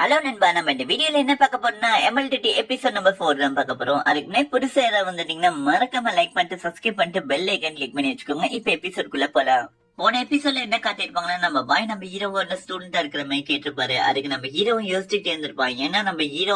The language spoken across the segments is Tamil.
ஹலோ நண்பா, நம்ம இந்த வீடியோல என்ன பார்க்க போறோம்னா MLTT எபிசோட் நம்பர் 4 தான் பார்க்க போறோம். அதுக்கு முன்னாடி புதுசா ஏதாவது வந்துட்டீங்கன்னா மறக்காம லைக் பண்ணிட்டு சப்ஸ்கிரைப் பண்ணிட்டு பெல் ஐக்கன் கிளிக் பண்ணி வச்சுக்கோங்க. இப்ப எபிசோட்குள்ள போலாம். போன எபிசோட்ல என்ன காட்டிருப்பாங்கன்னா, நம்ம பாய் நம்ம ஹீரோவோட ஸ்டூடெண்டா இருக்கிற மாதிரி கேட்டிருப்பாரு. அதுக்கு நம்ம ஹீரோ யோசிச்சுட்டே இருந்திருப்பான். ஏன்னா நம்ம ஹீரோ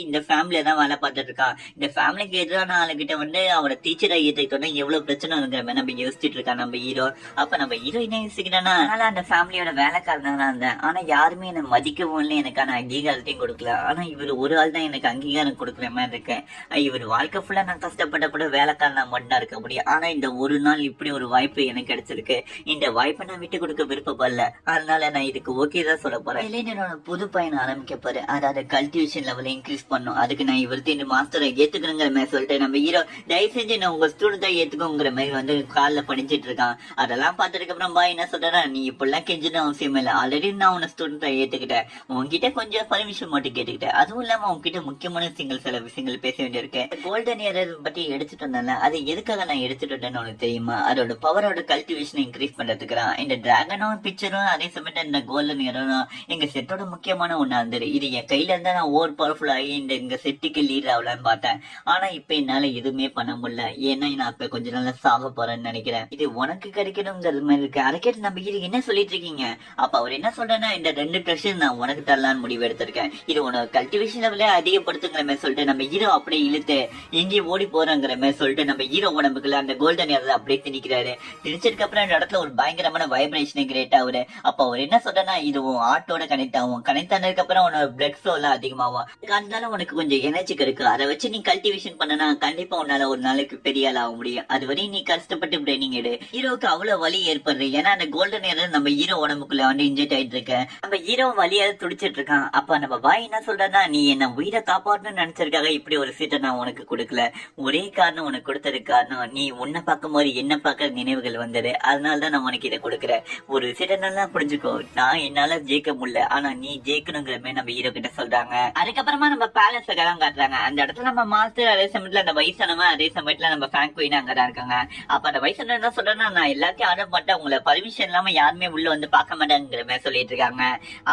இந்த ஃபேமிலியா தான் வேலை பார்த்துட்டு இருக்கான். இந்த ஃபேமிலிக்கு எதிரான ஆளுகிட்ட அவனை டீச்சரா ஏத்துக்கிட்டோம்னா எவ்வளவு பிரச்சனை இருக்கிற மாதிரி நம்ம யோசிச்சுட்டு இருக்கான் நம்ம ஹீரோ. அப்ப நம்ம ஹீரோ என்ன யோசிக்கிறான்னா, அதனால அந்த ஃபேமிலியோட வேலைக்காரனா இருந்தேன். ஆனா யாருமே என்ன மதிக்கவும் இல்லை, எனக்கான அங்கீகாரத்தையும் கொடுக்கல. ஆனா இவர் ஒரு ஆள் தான் எனக்கு அங்கீகாரம் கொடுக்குற மாதிரி இருக்கேன். இவர் வாழ்க்கை ஃபுல்லா நான் கஷ்டப்பட்ட வேலைக்காரனா மட்டும் இருக்க முடியும். ஆனா இந்த ஒரு நாள் இப்படி ஒரு வாய்ப்பு எனக்கு கிடைச்சிருக்கு. இந்த வாய்ப்பை நான் விட்டு கொடுக்க விருப்பப்படல. அதனால நான் இதுக்கு ஓகே தான் சொல்ல போறேன். என்னோட புது பயணம் ஆரம்பிக்க போறேன். அதாவது கல்டிவேஷன் லெவல இன்க்ரீஸ் பண்ணும். அதுக்கு நான் இவருக்கு இந்த மாஸ்டரை ஏத்துக்கணுங்கிற மாதிரி சொல்லிட்டு நம்ம ஹீரோ தயவு செஞ்சு நான் உங்க ஸ்டூடெண்டா ஏத்துக்கோங்கிற மாதிரி காலில் படிஞ்சிட்டு இருக்கான். அதெல்லாம் பார்த்ததுக்கு அப்புறம் பாய் என்ன சொல்றா, நீ இப்பெல்லாம் கெஞ்சின அவசியம் இல்லை. ஆல்ரெடி நான் உன்னை ஸ்டூடெண்டா ஏத்துக்கிட்டேன். உங்ககிட்ட கொஞ்சம் பர்மிஷன் மட்டும் கேட்டுக்கிட்டேன். அதுவும் இல்லாம உங்ககிட்ட முக்கியமான சில விஷயங்கள் பேச வேண்டியிருக்கேன். கோல்டன் இயர் பத்தி எடுத்துட்டு வந்தால அது எதுக்காக நான் எடுத்துட்டு வந்தேன்னு உனக்கு தெரியுமா? அதோட பவரோட கல்டிவேஷன் இன்க்ரீஸ் பண்றதுக்கு இந்த டிராகனும் பிக்சரும் அதே சமயத்துல இந்த கோல்டன் இயரும் எங்க செட்டோட முக்கியமான ஒண்ணா இருந்தது. இது என் கையில இருந்தா நான் ஓவர் பவர்ஃபுல் ஆகி எங்க செட்டுக்கு லீடர் ஆகலான்னு பார்த்தேன். ஆனா இப்ப என்னால எதுவுமே பண்ண முடியல. ஏன்னா நான் இப்ப கொஞ்ச நாள்ல சாக போறேன்னு நினைக்கிறேன். இது உனக்கு கிடைக்கணுங்கிறது மாதிரி இருக்கு. அதை கேட்டு நம்ம இது என்ன சொல்லிட்டு இருக்கீங்க? அப்ப அவர் என்ன சொல்றேன்னா, இந்த 2 ட்ரெஷர் நான் உனக்கு தரலான்னு முடிவு எடுத்திருக்கேன். இது உனக்கு கல்டிவேஷன் லெவலே அதிகப்படுத்துங்கிற மாதிரி சொல்லிட்டு நம்ம ஹீரோ அப்படியே இழுத்து எங்கேயும் ஓடி போறங்கிற மாதிரி சொல்லிட்டு நம்ம ஹீரோ உடம்புக்குள்ள அந்த கோல்டன் இயர் அப்படியே திணிக்கிறாரு. திணிச்சதுக்கு அப்புறம் அந்த இடத்துல ஒரு பயங்கரமான வைப்ரேஷன் கிரியேட் ஆகுது. அப்ப அவர் என்ன சொல்றேன்னா, இது ஆட்டோட கனெக்ட் ஆகும். கனெக்ட் ஆனதுக்கு அப்புறம் உன்னோட பிளட் ஃப்ளோ எல்லாம் அதிகமாகும். அதனால உனக்கு கொஞ்சம் எனர்ஜி இருக்கு. அதை வச்சு நீ கல்டிவேஷன் பண்ணனா கண்டிப்பா உன்னால ஒரு நாளைக்கு பெரிய ஆள் ஆக முடியும். அது வரையும் நீ கஷ்டப்பட்டு ட்ரைனிங் எடு. ஹீரோக்கு அவ்வளவு வலி ஏற்படுது. ஏன்னா அந்த கோல்டன் இயர் நம்ம ஹீரோ உடம்புக்குள்ள இன்ஜெக்ட் ஆயிட்டு இருக்க. நம்ம ஹீரோ வலியாவது துடிச்சிட்டு இருக்கான். அப்ப நம்ம பாய் என்ன சொல்றா, நீ என்ன உயிரை காப்பாற்றணும்னு நினைச்சிருக்காக இப்படி ஒரு சீட்டை நான் உனக்கு கொடுக்கல. ஒரே காரணம் உனக்கு கொடுத்தது காரணம், நீ உன்னை பார்க்கும் போது என்ன பார்க்கற நினைவுகள் வந்தது. அதனாலதான் நான் உனக்கு இதை கொடுக்குறேன். ஒரு சில நல்லா புரிஞ்சுக்கோ, நான் என்னால ஜெயிக்க முடியல, ஆனா நீ ஜெயிக்கணுங்கிற மாதிரி நம்ம ஹீரோ கிட்ட சொல்றாங்க. அதுக்கப்புறமா நம்ம பேலன்ஸ் தான் காட்டுறாங்க. அந்த இடத்துல நம்ம மாஸ்டர் அதே சமயத்துல அந்த வயசானவன் அதே சமயத்துல நம்ம ஃபேங்க் குயின் அங்கதான் இருக்காங்க. அப்ப அந்த வயசானவன் என்ன சொல்றேன்னா, நான் எல்லாத்தையும் ஆர்டர் பண்ணிட்டேன், உங்களை பர்மிஷன் இல்லாம யாருமே உள்ள பார்க்க மாட்டாங்கிற மாதிரி சொல்லிட்டு இருக்காங்க.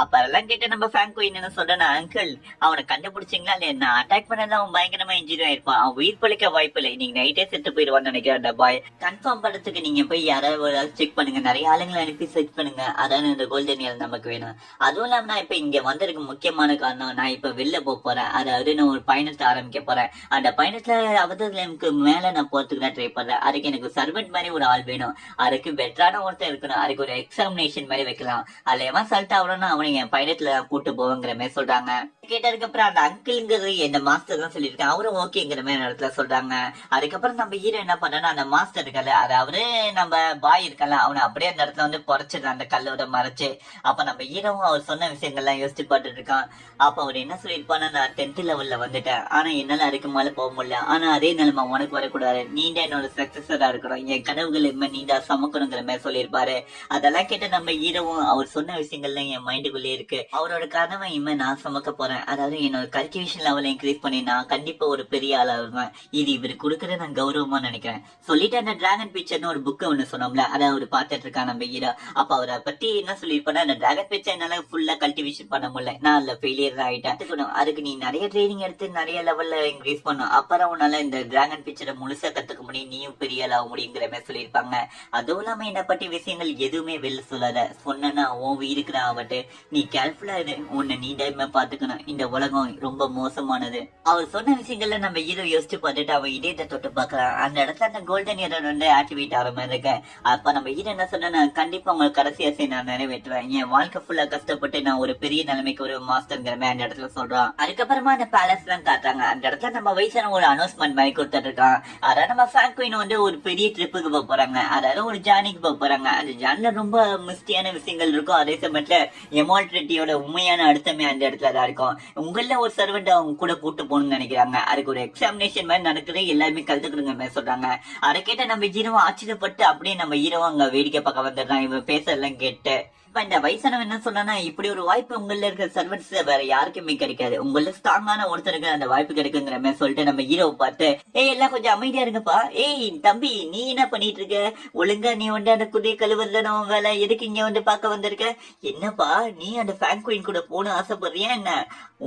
அப்ப அதெல்லாம் கேட்டு நம்ம ஃபேங்க் குயின் என்ன சொல்றேன்னா, அங்கிள் அவனை கண்டுபிடிச்சிங்களா இல்ல? நான் அட்டாக் பண்ணல, அவன் பயங்கரமா இன்ஜுரி ஆயிருப்பான். அவன் உயிர் பழிக்க வாய்ப்பு இல்லை. நீங்க நைட்டே செத்து போயிடுவான்னு நினைக்கிறேன். அந்த பாய் கன்ஃபார்ம் பண்றதுக்கு நீங்க போய் யாராவது செக் பண்ணுங்க. நிறைய ஆளுங்களை அனுப்பி செக் பண்ணுங்க. அதான் இந்த கோல்டன் இயர் நமக்கு வேணும். அதுவும் இல்லாம நான் இப்ப இங்க வந்ததுக்கு முக்கியமான காரணம், நான் இப்ப வெளில போறேன். அதாவது நான் ஒரு பயணத்தை ஆரம்பிக்க போறேன். அந்த பயணத்துல அவதற்கு மேல நான் போறதுக்கு தான் ட்ரை பண்றேன். அதுக்கு எனக்கு சர்வெண்ட் மாதிரி ஒரு ஆள் வேணும். அதுக்கு பெட்டரான ஒருத்தர் இருக்கணும். அதுக்கு ஒரு எக்ஸாமினேஷன் மாதிரி வைக்கலாம். அதுல எவன் சல்ட் ஆகணும்னா அவனை என் பயணத்துல கூட்டு போவேங்கிற மாதிரி சொல்றாங்க. கேட்டதுக்கு அப்புறம் அந்த அங்கிள்ங்கிறது இந்த மாஸ்டர் தான் சொல்லியிருக்கேன். அவரும் ஓகேங்கிற மாதிரி இடத்துல சொல்றாங்க. அதுக்கப்புறம் நம்ம ஹீரோ என்ன பண்றேன்னா, அந்த மாஸ்டர் இருக்கல, அதாவது நம்ம பாய் இருக்கல, அவனை அப்படியே அந்த இடத்துல பொறைச்சிடுறான் அந்த கல்லோட மறைச்சு. அப்ப நம்ம ஹீரோவும் அவர் சொன்ன விஷயங்கள்லாம் யோசிச்சு பார்த்துட்டு இருக்கான். அப்ப அவர் என்ன சொல்லியிருப்பான்னா, நான் 10th லெவல்ல வந்துட்டேன், ஆனா என்னால அதுக்கு மேல போக முடியல. ஆனா அதே நிலைமை உனக்கு வரக்கூடாது, நீண்ட என்னோட சக்சஸரா இருக்கணும், என் கனவுகள் நீண்டா சமக்கணுங்கிற மாதிரி சொல்லியிருப்பாரு. அதெல்லாம் கேட்டு நம்ம ஹீரோவும் அவர் சொன்ன விஷயங்கள்லாம் என் மைண்டுக்குள்ளே இருக்கு. அவரோட கனவை நான் சமக்க போறேன். அதாவது என்னோட கல்டிவேஷன் லெவலை இன்க்ரீஸ் பண்ணி நான் கண்டிப்பா ஒரு பெரிய ஆளா வருவேன். இது இவரு கொடுக்கறத நான் கௌரவமா நினைக்கிறேன் சொல்லிட்டு அந்த டிராகன் பிக்சர்னு ஒரு புக் ஒண்ணு சொன்னோம்ல, அதை அவர் பார்த்துட்டு இருக்கான் நம்ம ஹீரோ. அப்ப அவரை பத்தி என்ன சொல்லிருப்பாரு, அந்த டிராகன் பிக்சர் என்னால ஃபுல்லா கல்டிவேஷன் பண்ண முடியல, நான் அதுல ஃபெயிலியர் தான் ஆயிட்டேன். அதுக்கு நீ நிறைய ட்ரைனிங் எடுத்து நிறைய லெவல்ல இன்க்ரீஸ் பண்ணும். அப்புறம் உன்னால இந்த டிராகன் பிக்சரை முழுசா கத்துக்க முடியும், நீயும் பெரிய ஆள் ஆக முடியுங்கிற மாதிரி சொல்லியிருப்பாங்க. அதுவும் இல்லாம என்னை பத்தி விஷயங்கள் எதுவுமே வெளில சொல்லாத. சொன்னா உன் வீருக்கு நான் ஆகட்டு, நீ கேர்ஃபுல்லா இரு, உன்னை நீ டைமா பாத்துக்கணும், இந்த உலகம் ரொம்ப மோசமானது. அவர் சொன்ன விஷயங்கள்ல நம்ம ஹீரோ யோசிச்சு பார்த்துட்டு அவன் இதயத்தை தொட்டு பாக்குறான். அந்த இடத்துல அந்த கோல்டன் இயர் ஆக்டிவேட் ஆகிற மாதிரி இருக்கு. அப்ப நம்ம ஹீரோ என்ன சொன்னா, கண்டிப்பா உங்களுக்கு கடைசி ஆசை நான் நிறைவேற்றுவேன், என் வாழ்க்கை ஃபுல்லா கஷ்டப்பட்டு நான் ஒரு பெரிய நிலைமைக்கு ஒரு மாஸ்டர்ங்கிற மாதிரி அந்த இடத்துல சொல்றான். அதுக்கப்புறமா அந்த பேலஸ் எல்லாம் காட்டுறாங்க. அந்த இடத்துல நம்ம வயசான ஒரு அனௌன்ஸ்மெண்ட் மாதிரி கொடுத்துட்டு இருக்கான். அதாவது நம்ம ஃபேங்க் குயின் ஒரு பெரிய ட்ரிப்புக்கு போக போறாங்க, அதாவது ஒரு ஜார்னிக்கு போக போறாங்க. அந்த ஜார்னில ரொம்ப மிஸ்டியான விஷயங்கள் இருக்கும். அதே சமயத்துல எமால்ட்ரிட்டியோட உண்மையான அர்த்தமே அந்த இடத்துல தான் இருக்கும். உங்கள ஒரு சர்வெண்ட் அவங்க கூட கூட்டு போகணும்னு நினைக்கிறாங்க. அதுக்கு ஒரு எக்ஸாமினேஷன் மாதிரி நடக்குது, எல்லாருமே கலந்துக்கிடுங்க மாதிரி சொல்றாங்க. அதை கேட்ட நம்ம ஹீரோ ஆச்சரியப்பட்டு அப்படியே நம்ம ஹீரோ அங்க வேடிக்கை பார்க்க வந்துடுறான். இவன் பேசலாம் கேட்டு இப்ப இந்த வயசானவன் என்ன சொன்னா, இப்படி ஒரு வாய்ப்பு உங்கள இருக்கிற சர்வன்ட்ஸ் வேற யாருக்குமே கிடைக்காது, உங்கள ஸ்ட்ராங்கான ஒருத்தருக்கு அந்த வாய்ப்பு கிடைக்குங்கிற மாதிரி சொல்லிட்டு நம்ம ஹீரோவை பார்த்து, ஏய் எல்லாம் கொஞ்சம் அமைதியா இருங்கப்பா, ஏய் தம்பி நீ என்ன பண்ணிட்டு இருக்க, ஒழுங்கா நீ வந்து அந்த குதிரை கழுவுறதுல வேலை, எதுக்கு இங்க வந்து பார்க்க வந்திருக்க, என்னப்பா நீ அந்த ஃபேன் குயின் கூட போன ஆசைப்படுறியா என்ன,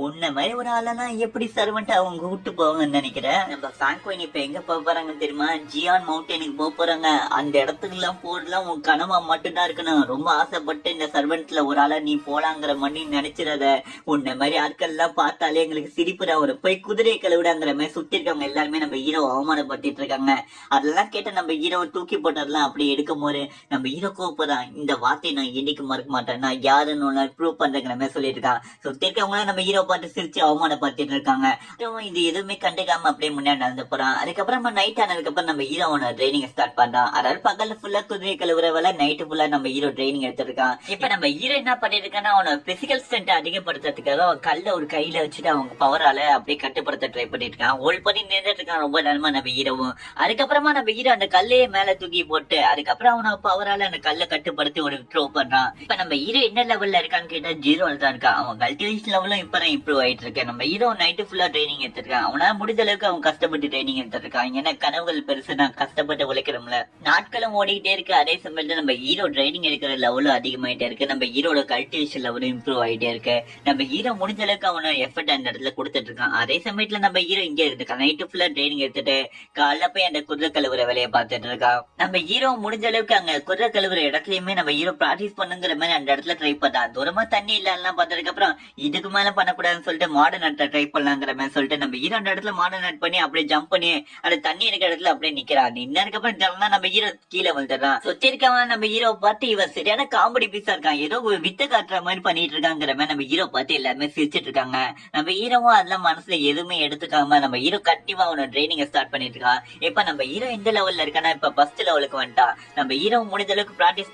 உன்ன மாதிரி ஒரு ஆளனா எப்படி சர்வெண்ட் அவங்க விட்டு போவாங்கன்னு நினைக்கிறேன். நம்ம ஃபேன் குயின் இப்ப எங்க போக போறாங்க தெரியுமா, ஜியான் மவுண்டனுக்கு போக போறாங்க. அந்த இடத்துக்கு எல்லாம் போறதுலாம் உன் கனவா மட்டும்தான் இருக்கணும், ரொம்ப ஆசைப்பட்டு இந்த சர்வெண்ட்ஸ்ல ஒரு ஆளா நீ போலாங்கிற மாதிரி நினைச்சிடாத, உன்ன மாதிரி ஆட்கள் எல்லாம் பார்த்தாலே எங்களுக்கு சிரிப்புடா வரும், போய் குதிரையை கழுவிடாங்கிற மாதிரி சுத்தி இருக்கவங்க எல்லாருமே நம்ம ஹீரோ அவமானப்படுத்திட்டு இருக்காங்க. அதெல்லாம் கேட்ட நம்ம ஹீரோவை தூக்கி போட்டதெல்லாம் அப்படி எடுக்கும் போது நம்ம ஹீரோ கோவப்படுறான், இந்த வார்த்தையை நான் என்னைக்கு மறக்க மாட்டேன், நான் யாருன்னு ப்ரூவ் பண்றேங்கிற மாதிரி சொல்லிட்டு இருக்கான். சுத்தி இருக்கவங்க நம்ம ஹீரோ பார்த்து சிரிச்சு அவமானப்படுத்திட்டு இருக்காங்க. இது எதுவுமே கண்டுக்காம அப்படியே முன்னாடி நடந்து போறான். அதுக்கப்புறமா நைட் ஆனதுக்கு அப்புறம் நம்ம ஹீரோவோட ட்ரைனிங் ஸ்டார்ட் பண்றான். அதாவது பகல்ல ஃபுல்லா குதிரை கழுவுற வேலை, நைட்டு ஃபுல்லா நம்ம ஹீரோ ட்ரைனிங் எடுத்திருக்கான். இப்ப நம்ம ஹீரோ என்ன பண்ணிட்டு இருக்கான்னா, அவனோட பிசிக்கல் ஸ்ட்ரென்த் அதிகப்படுத்துறதுக்காக அவன் கல்ல ஒரு கையில வச்சுட்டு அவங்க பவரால அப்படியே கட்டுப்படுத்த ட்ரை பண்ணிட்டு இருக்கான். ஹோல்ட் பண்ணி நின்றுட்டு இருக்கான் ரொம்ப நேரமா நம்ம ஹீரோவும். அதுக்கப்புறமா நம்ம ஹீரோ அந்த கல்லையே மேல தூக்கி போட்டு அதுக்கப்புறம் அவனோட பவரால அந்த கல்லை கட்டுப்படுத்தி ஒரு த்ரோ பண்றான். இப்ப நம்ம ஹீரோ என்ன லெவல்ல இருக்கான்னு கேட்டா 0 தான் இருக்கான். அவன் கல்டிவேஷன் லெவலும் இப்பதான் இம்ப்ரூவ் ஆயிட்டு இருக்கேன். நம்ம ஹீரோ நைட்டு ஃபுல்லா ட்ரைனிங் எடுத்திருக்கான். அவனால முடிஞ்ச அளவுக்கு அவன் கஷ்டப்பட்டு ட்ரைனிங் எடுத்திருக்கான். ஏன்னா கனவுகள் பெருசு, நான் கஷ்டப்பட்டு உழைக்கிறோம்ல. நாட்களும் ஓடிக்கிட்டே இருக்கு. அதே சமயத்துல நம்ம ஹீரோ ட்ரைனிங் எடுக்கிற லெவலும் அதிகமாயிட்டே இருக்கு. நம்ம ஹீரோட கல்டிவேஷன் லெவலும் இம்ப்ரூவ் ஆயிட்டே இருக்கு. நம்ம ஹீரோ முடிஞ்ச அளவுக்கு அவனோட எஃபர்ட் அந்த இடத்துல கொடுத்துட்டு இருக்கான். அதே சமயத்துல நம்ம ஹீரோ இங்க இருக்கான். நைட்டு ஃபுல்லா ட்ரைனிங் எடுத்துட்டு காலைல போய் அந்த குதிரை கழுவுற வேலையை பார்த்துட்டு இருக்கான். நம்ம ஹீரோ முடிஞ்ச அளவுக்கு அங்க குதிரை கழுவுற இடத்துலயுமே நம்ம ஹீரோ பிராக்டிஸ் பண்ணுங்கிற மாதிரி அந்த இடத்துல ட்ரை பண்ணான். தூரமா தண்ணி இல்லலாம் பார்த்ததுக்கு அப்புறம் இதுக்கு மேல பண்ணக்கூடாதுன்னு சொல்லிட்டு மாடர்ன் நட்டை ட்ரை பண்ணலாங்கிற மாதிரி சொல்லிட்டு நம்ம ஹீரோ அந்த இடத்துல மாடர்ன் நட் பண்ணி அப்படியே ஜம்ப் பண்ணி அந்த தண்ணி இருக்கிற இடத்துல அப்படியே நிக்கிறான். நின்னதுக்கு அப்புறம் நம்ம ஹீரோ கீழே வந்துடுறான். சுத்தி இருக்கவன் நம்ம ஹீரோ பார்த்து இவன் சரியான காமெடி பீஸா இருக்கான், ஏதோ வித்த காட்டுற மாதிரி பண்ணிட்டு இருக்காங்கிற மாதிரி நம்ம ஹீரோ பார்த்து எல்லாருமே சிரிச்சிட்டு இருக்காங்க. நம்ம ஹீரோவும் அதெல்லாம் மனசுல எதுவுமே எடுத்துக்காம நம்ம ஹீரோ கண்டிப்பா அவனோட ட்ரைனிங் ஸ்டார்ட் பண்ணிட்டு இருக்கான். இப்ப நம்ம ஹீரோ எந்த லெவல்ல இருக்கானா, இப்ப ஃபர்ஸ்ட் லெவலுக்கு வந்துட்டான். நம்ம ஹீரோ முடிஞ்ச அளவுக்கு பிராக்டிஸ்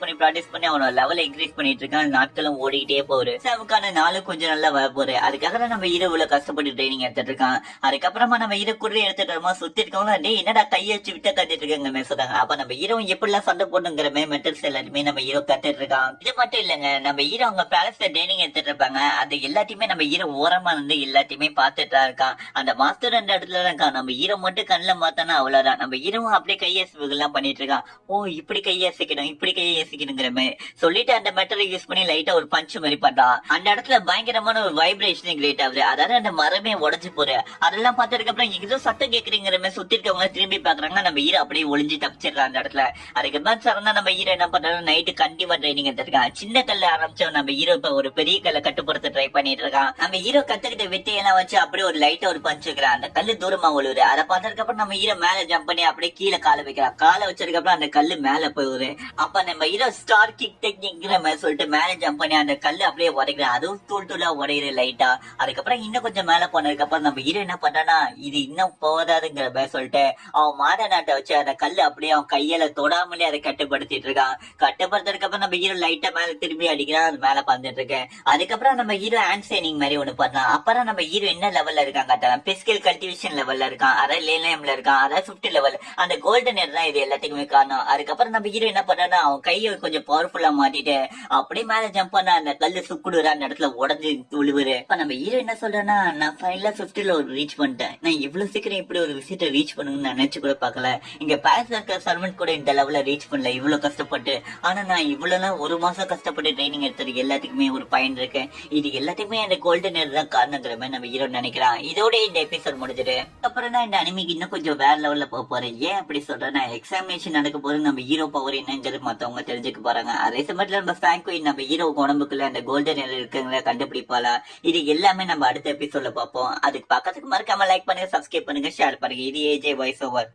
பண்ணி அவனோட லெவலை இன்க்ரீஸ் பண்ணிட்டு இருக்கான். நாட்களும் ஓடிக்கிட்டே போகுது. அவனுக்கான நாளும் கொஞ்சம் நல்லா வர போகுது. அதுக்காக தான் நம்ம ஹீரோ இவ்வளவு கஷ்டப்பட்டு ட்ரைனிங் எடுத்துட்டு இருக்கான். அதுக்கப்புறமா நம்ம ஹீரோ குதிரை எடுத்துட்டு இருக்கோமா, சுத்தி இருக்கவங்க டே என்னடா கையை வச்சு விட்ட கட்டிட்டு இருக்காங்க சொல்றாங்க. அப்ப நம்ம ஹீரோ எப்படிலாம் சண்டை போட்டுங்கிற மெத்தட்ஸ் எல்லாருமே நம்ம ஹீரோ கத்துட்டு இருக்கான். இது மட்டும் இல்லங்க, நம்ம ஹீரோ அவங்க பேலஸ்ல ட்ரைனிங் எடுத்துட்டு இருப்பாங்க. அது எல்லாத்தையுமே நம்ம ஹீரோ ஓரமா இருந்து எல்லாத்தையுமே பார்த்துட்டு தான் இருக்கான். அந்த மாஸ்டர் ரெண்டு இடத்துல இருக்கான். நம்ம ஹீரோ மட்டும் கண்ணுல மாத்தானா அவ்வளவுதான். நம்ம ஹீரோவும் அப்படியே கையசிவுகள்லாம் பண்ணிட்டு இருக்கான். ஓ இப்படி கையசிக்கணும் இப்படி கையசிக்கணுங்கிற மாதிரி சொல்லிட்டு அந்த மெட்டரை யூஸ் பண்ணி லைட்டா ஒரு பஞ்ச் மாதிரி பண்றான். அந்த இடத்துல பயங்கரமான ஒரு வைப்ரேஷன் கிரியேட் ஆகுது. அதாவது அந்த மரமே உடஞ்சு போற அதெல்லாம் பார்த்ததுக்கு அப்புறம் ஏதோ சத்தம் கேக்குறீங்கிற மாதிரி சுத்தி இருக்கவங்க திரும்பி பாக்குறாங்க. நம்ம ஹீரோ அப்படியே ஒளிஞ்சு தப்பிச்சிடறான் அந்த இடத்துல. அதுக்கப்புறம் சரணா நம்ம ஹீரோ என்ன பண்றாரு, நைட்டு கண்டிப்பா ட்ரைனிங் எடுத்திருக்கான். சின்ன கல்ல ஆரம்பிச்சவன் நம்ம ஹீரோ இப்ப ஒரு பெரிய கல்ல கட்டுப்படுத்த ட்ரை பண்ணிட்டு இருக்கான். நம்ம ஹீரோ கத்துக்கிட்ட வித்தையெல்லாம் வச்சு அப்படியே ஒரு லைட்டா ஒரு பஞ்ச் வைக்கிறான். அந்த கல்லு தூரமா ஒழுகுது. அதை பார்த்ததுக்கு அப்புறம் நம்ம ஹீரோ மேல ஜம்ப் பண்ணி அப்படியே கீழே காலை வைக்கிறான். காலை வச்சதுக்கு அப்புறம் அந்த கல்லு மேல போகுது. அப்ப நம்ம ஹீரோ ஸ்டார் கிக் டெக்னிக்ங்கிற மாதிரி சொல்லிட்டு மேல ஜம்ப் பண்ணி அந்த கல்லு அப்படியே உடைக்கிறான். அதுவும் தூள் தூளா உடையிற லைட்டா. அதுக்கப்புறம் இன்னும் கொஞ்சம் மேல போனதுக்கு அப்புறம் நம்ம ஹீரோ என்ன பண்றானா, இது இன்னும் போதாதுங்கிற மாதிரி சொல்லிட்டு அவன் மாட நாட்டை வச்சு அந்த கல்லு அப்படியே அவன் கையில தொடாமலே அதை கட்டுப்படுத்திட்டு இருக்கான். கட்டுப்படுத்ததுக்கு அப்புறம் நம்ம ஹீரோ லைட்டா மேல திரும்பி அடிக்கிறான். அது மேல பந்துட்டு இருக்கேன். அதுக்கப்புறம் நம்ம ஹீரோ ஹேண்ட் சைனிங் மாதிரி ஒண்ணு பண்ணலாம். அப்புறம் நம்ம ஹீரோ என்ன லெவல்ல இருக்கான் காட்டான், பிசிக்கல் கல்டிவேஷன் லெவல்ல இருக்கான், அதாவது லேலம்ல இருக்கான், அதாவது 50 லெவல். அந்த கோல்டன் ஏர் தான் இது எல்லாத்துக்குமே காரணம். அதுக்கப்புறம் நம்ம ஹீரோ என்ன பண்றான்னா, அவன் கையை கொஞ்சம் பவர்ஃபுல்லா மாட்டிட்டு அப்படியே மேல ஜம்ப் பண்ண அந்த கல்லு சுக்குடுற அந்த இடத்துல உடஞ்சு துழுவுரு. இப்ப நம்ம ஹீரோ என்ன சொல்றேன்னா, நான் ஃபைனலா 50ல ஒரு ரீச் பண்ணிட்டேன். நான் இவ்வளவு சீக்கிரம் இப்படி ஒரு விஷயத்தை ரீச் பண்ணுன்னு நான் நினைச்சு கூட பாக்கல. இங்க பேலஸ்ல இருக்க சர்வெண்ட் கூட இந்த லெவல்ல ரீச் பண்ணல இவ்வளவு கஷ்டப்பட்டு. ஆனா நான் இவ்வளவு ஒரு மாசம் கஷ்டப்பட்டு ட்ரைனிங் எடுத்தது எல்லாத்துக்குமே ஒரு பயன் இருக்கு. இது எல்லாத்துக்குமே அந்த கோல்டன் ஏர் தான் காரணங்கிற மாதிரி நம்ம ஹீரோ நினைக்கிறான். இதோட இந்த எபிசோட் முடிஞ்சிட்டு அப்புறம் நான் இந்த அனிமிக்கு இன்னும் கொஞ்சம் வேற லெவல்ல போக போறேன். ஏன் அப்படி சொல்றேன்னா, எக்ஸாமினேஷன் நடக்க போது நம்ம ஹீரோ பவர் என்னங்கிறது மத்தவங்க தெரிஞ்சுக்க போறாங்க. அதே சமயத்துல நம்ம ஃபேன் குயின் நம்ம ஹீரோ உடம்புக்குள்ள அந்த கோல்டன் ஏர் இருக்குங்கிற கண்டுபிடிப்பாளா, இது எல்லாமே நம்ம அடுத்த எபிசோட்ல பார்ப்போம். அதுக்கு பக்கத்துக்கு மறக்காம லைக் பண்ணுங்க, சப்ஸ்கிரைப் பண்ணுங்க, ஷேர் பண்ணுங்க. இது ஏஜே வாய்ஸ் ஓவர்.